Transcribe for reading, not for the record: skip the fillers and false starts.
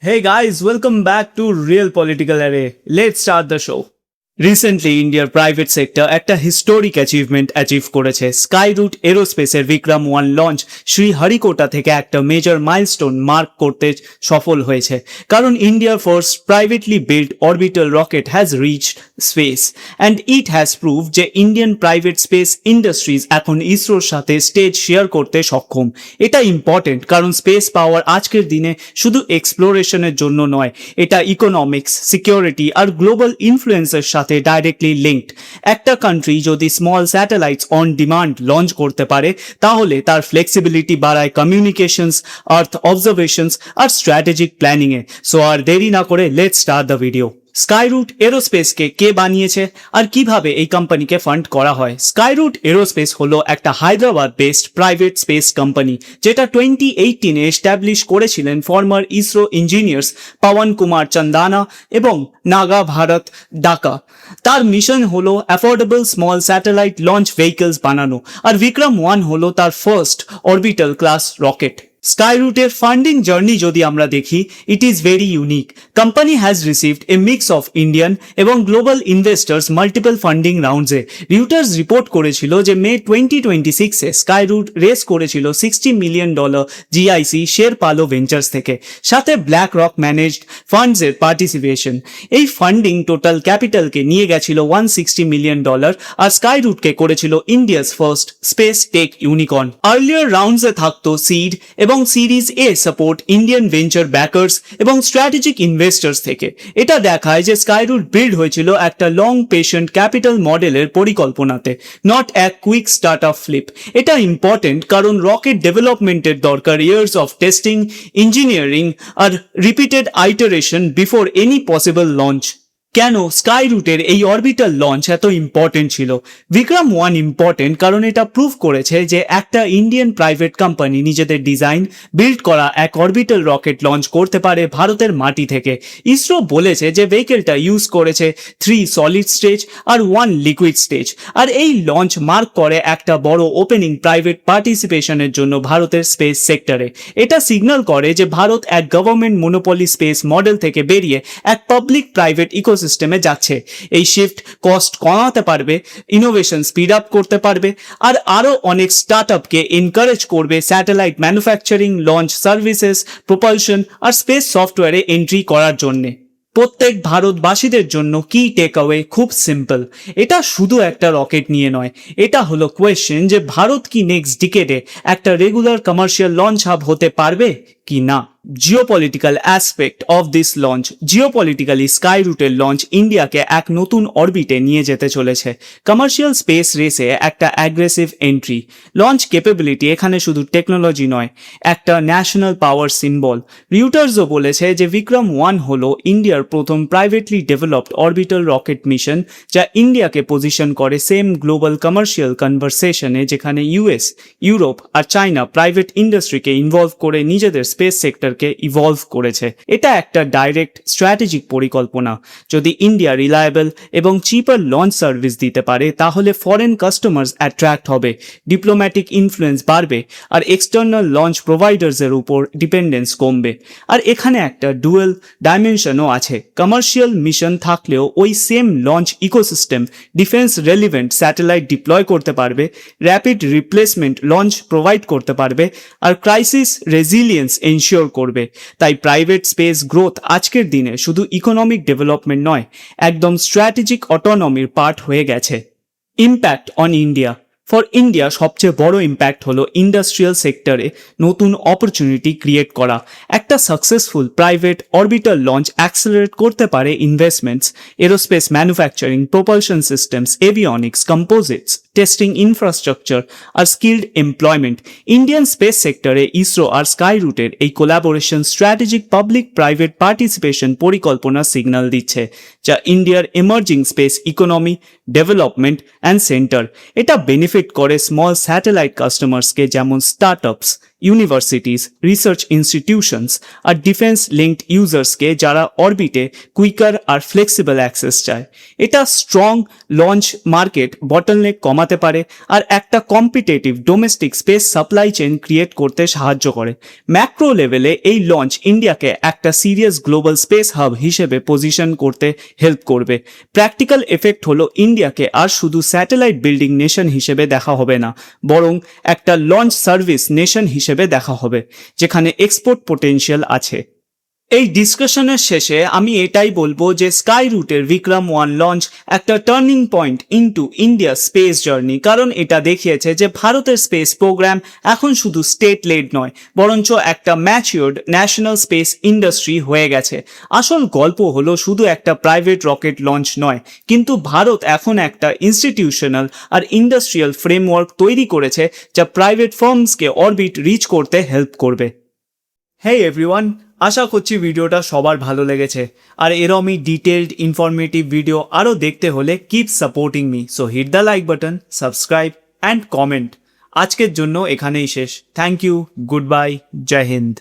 Hey guys, welcome back to Real Political Array. Let's start the show. Recently ইন্ডিয়ার private sector একটা historic achievement achieve করেছে। Skyroot এরোস্পেসের Vikram one launch Sriharikota থেকে একটা major milestone mark করতে সফল হয়েছে, কারণ ইন্ডিয়ার first privately build orbital rocket has reached space and it has prove যে ইন্ডিয়ান প্রাইভেট স্পেস ইন্ডাস্ট্রিজ এখন ইসরোর সাথে স্টেজ শেয়ার করতে সক্ষম। এটা ইম্পর্টেন্ট কারণ স্পেস পাওয়ার আজকের দিনে শুধু এক্সপ্লোরেশনের জন্য নয়, এটা ইকোনমিক্স, সিকিউরিটি আর গ্লোবাল ইনফ্লুয়েন্সের সাথে ডাইরেক্টলি লিঙ্কড। একটা কান্ট্রি যদি small satellites on demand launch করতে পারে তাহলে তার ফ্লেক্সিবিলিটি বাড়ায় কমিউনিকেশনস, আর্থ অবজারভেশনস আর স্ট্র্যাটেজিক প্ল্যানিংয়ে। সো আর দেরি না করে let's start the video. Skyroot এরোস্পেসকে কে বানিয়েছে আর কিভাবে এই কোম্পানিকে ফান্ড করা হয়? স্কাইরুট এরোস্পেস হলো একটা Hyderabad based private space company, যেটা 2018 এস্টাবলিশ করেছিলেন ফর্মার ইসরো ইঞ্জিনিয়ার্স পবন কুমার চন্দানা এবং নাগা ভারত ডাকা। তার মিশন হলো affordable small satellite launch vehicles বানানো, আর বিক্রম ওয়ান হলো তার ফার্স্ট অরবিটাল ক্লাস রকেট। স্কাইরুটের ফান্ডিং জার্নি যদি আমরা দেখি, it is very unique. Company has received a mix of Indian এবং গ্লোবাল ইনভেস্টার্স মাল্টিপল ফান্ডিং রাউন্ডসে। রিউটার্স রিপোর্ট করেছিল যে মে 2026-এ স্কাইরুট রেস করেছিল $60 মিলিয়ন জিআইসি শের পালো ভেঞ্চার্স থেকে, সাথে ব্ল্যাক রক ম্যানেজড ফান্ডসের পার্টিসিপেশন। এই ফান্ডিং টোটাল ক্যাপিটালকে নিয়ে গেছিল $160 মিলিয়ন, আর স্কাইরুটকে করেছিল India's first space tech unicorn. Earlier রাউন্ডসে থাকতো সিড এবং series A support Indian venture backers এবং স্ট্র্যাটেজিক ইনভেস্টার্স থেকে। এটা দেখায় যে স্কাইরুট বিল্ড হয়েছিল একটা লং পেশেন্ট ক্যাপিটাল মডেলের পরিকল্পনাতে, not a quick start up flip. এটা ইম্পর্টেন্ট কারণ রকেট ডেভেলপমেন্টের দরকার ইয়ার্স অফ টেস্টিং, ইঞ্জিনিয়ারিং আর repeated iteration before any possible launch. কেন স্কাইরুটের এই অরবিটাল লঞ্চ এত ইম্পর্টেন্ট ছিল? বিক্রম ওয়ান ইম্পর্টেন্ট কারণ এটা প্রুভ করেছে যে একটা ইন্ডিয়ান প্রাইভেট কোম্পানি নিজেদের ডিজাইন বিল্ড করা এক অরবিটাল রকেট লঞ্চ করতে পারে ভারতের মাটি থেকে। ইসরো বলেছে যে ভেহিকেলটা ইউজ করেছে 3 সলিড স্টেজ আর 1 লিকুইড স্টেজ, আর এই লঞ্চ মার্ক করে একটা বড় ওপেনিং প্রাইভেট পার্টিসিপেশনের জন্য ভারতের স্পেস সেক্টরে। এটা সিগন্যাল করে যে ভারত এক গভর্নমেন্ট মনোপলি স্পেস মডেল থেকে বেরিয়ে এক পাবলিক প্রাইভেট ইকোসিস্টেমে যাচ্ছে। এই শিফট কস্ট কমাতে পারবে, ইনোভেশন স্পিড আপ করতে পারবে, আর আরও অনেক স্টার্ট আপকে এনকারেজ করবে satellite manufacturing, launch services, propulsion আর স্পেস সফটওয়্যারে এন্ট্রি করার জন্যে। প্রত্যেক ভারতবাসীদের জন্য কি টেক অ্যাওয়ে খুব সিম্পল। এটা শুধু একটা রকেট নিয়ে নয়, এটা হলো কোয়েশ্চেন যে ভারত কি নেক্সট ডিকেডে একটা রেগুলার কমার্শিয়াল লঞ্চ হাব হতে পারবে কি না। Geopolitical aspect of this launch. Geopolitically স্কাইরুটের লঞ্চ ইন্ডিয়াকে এক নতুন অরবিটে নিয়ে যেতে চলেছে। কমার্শিয়াল স্পেস রেসে একটা অ্যাগ্রেসিভ এন্ট্রি। লঞ্চ ক্যাপাবিলিটি এখানে শুধু টেকনোলজি নয়, একটা ন্যাশনাল পাওয়ার সিম্বল। রিউটার্সও বলেছে যে বিক্রম ওয়ান হলো ইন্ডিয়ার প্রথম privately developed orbital rocket mission, যা ইন্ডিয়াকে পজিশন করে সেম গ্লোবাল কমার্শিয়াল কনভারসেশনে যেখানে ইউএস, ইউরোপ আর চায়না প্রাইভেট ইন্ডাস্ট্রিকে ইনভলভ করে নিজেদের স্পেস সেক্টরকে ইভলভ করেছে। এটা একটা ডাইরেক্ট স্ট্র্যাটেজিক পরিকল্পনা। যদি ইন্ডিয়া রিলায়েবল এবং চিপার লঞ্চ সার্ভিস দিতে পারে তাহলে ফরেন কাস্টমার্স অ্যাট্রাক্ট হবে, ডিপ্লোম্যাটিক ইনফ্লুয়েন্স বাড়বে, আর এক্সটার্নাল লঞ্চ প্রোভাইডার্সের উপর ডিপেন্ডেন্স কমবে। আর এখানে একটা ডুয়েল ডাইমেনশনও আছে। কমার্শিয়াল মিশন থাকলেও ওই same launch ecosystem defence relevant satellite deploy করতে পারবে, র্যাপিড রিপ্লেসমেন্ট লঞ্চ প্রোভাইড করতে পারবে, আর ক্রাইসিস রেজিলিয়েন্স এনশিওর করবে। তাই প্রাইভেট স্পেস গ্রোথ আজকের দিনে শুধু ইকোনমিক ডেভেলপমেন্ট নয়, একদম স্ট্র্যাটেজিক অটোনমির পার্ট হয়ে গেছে। Impact on India. For India সবচেয়ে বড় ইম্প্যাক্ট হলো ইন্ডাস্ট্রিয়াল সেক্টরে নতুন অপরচুনিটি ক্রিয়েট করা। একটা successful private orbital launch accelerate করতে পারে investments, aerospace manufacturing, propulsion systems, avionics, composites, testing infrastructure আর স্কিলড এমপ্লয়মেন্ট। ইন্ডিয়ান স্পেস সেক্টরে ইসরো আর স্কাইরুটের এই collaboration strategic public private participation পরিকল্পনা সিগন্যাল দিচ্ছে, যা ইন্ডিয়ার emerging space economy, development and centre. এটা বেনিফিট করে স্মল স্যাটেলাইট কাস্টমার্সকে, যেমন স্টার্টআপস, ইউনিভার্সিটিজ, রিসার্চ ইনস্টিটিউশনস আর ডিফেন্স লিঙ্কড ইউজার্সকে যারা অরবিটে কুইকার আর ফ্লেক্সিবল অ্যাক্সেস চায়। এটা স্ট্রং লঞ্চ মার্কেট বটলনেক কমাতে পারে আর একটা competitive domestic space supply chain create করতে সাহায্য করে। ম্যাক্রো লেভেলে এই লঞ্চ ইন্ডিয়াকে একটা সিরিয়াস গ্লোবাল স্পেস হাব হিসেবে পজিশন করতে হেল্প করবে। প্র্যাকটিক্যাল এফেক্ট হলো ইন্ডিয়াকে আর শুধু স্যাটেলাইট বিল্ডিং নেশন হিসেবে দেখা হবে না, বরং একটা লঞ্চ সার্ভিস নেশন হিসেবে দেখা হবে যেখানে এক্সপোর্ট পোটেনশিয়াল আছে। এই ডিসকাশনের শেষে আমি এটাই বলবো যে স্কাই রুটের বিক্রম-1 লঞ্চ একটা turning point into India space journey, কারণ এটা দেখিয়েছে যে ভারতের স্পেস প্রোগ্রাম এখন শুধু স্টেট লেড নয়, বরঞ্চ একটা ম্যাচিওর্ড ন্যাশনাল স্পেস ইন্ডাস্ট্রি হয়ে গেছে। আসল গল্প হলো শুধু একটা প্রাইভেট রকেট লঞ্চ নয়, কিন্তু ভারত এখন একটা ইনস্টিটিউশনাল আর ইন্ডাস্ট্রিয়াল ফ্রেমওয়ার্ক তৈরি করেছে যা প্রাইভেট ফার্মসকে অরবিট রিচ করতে হেল্প করবে। হেই এভরিওয়ান, আশা করছি ভিডিওটা সবার ভালো লেগেছে, আর এরমই ডিটেলড ইনফরমেটিভ ভিডিও আরও দেখতে হলে keep supporting me, so hit the like button, subscribe and comment. আজকের জন্য এখানেই শেষ। থ্যাংক ইউ, গুড বাই, জয় হিন্দ।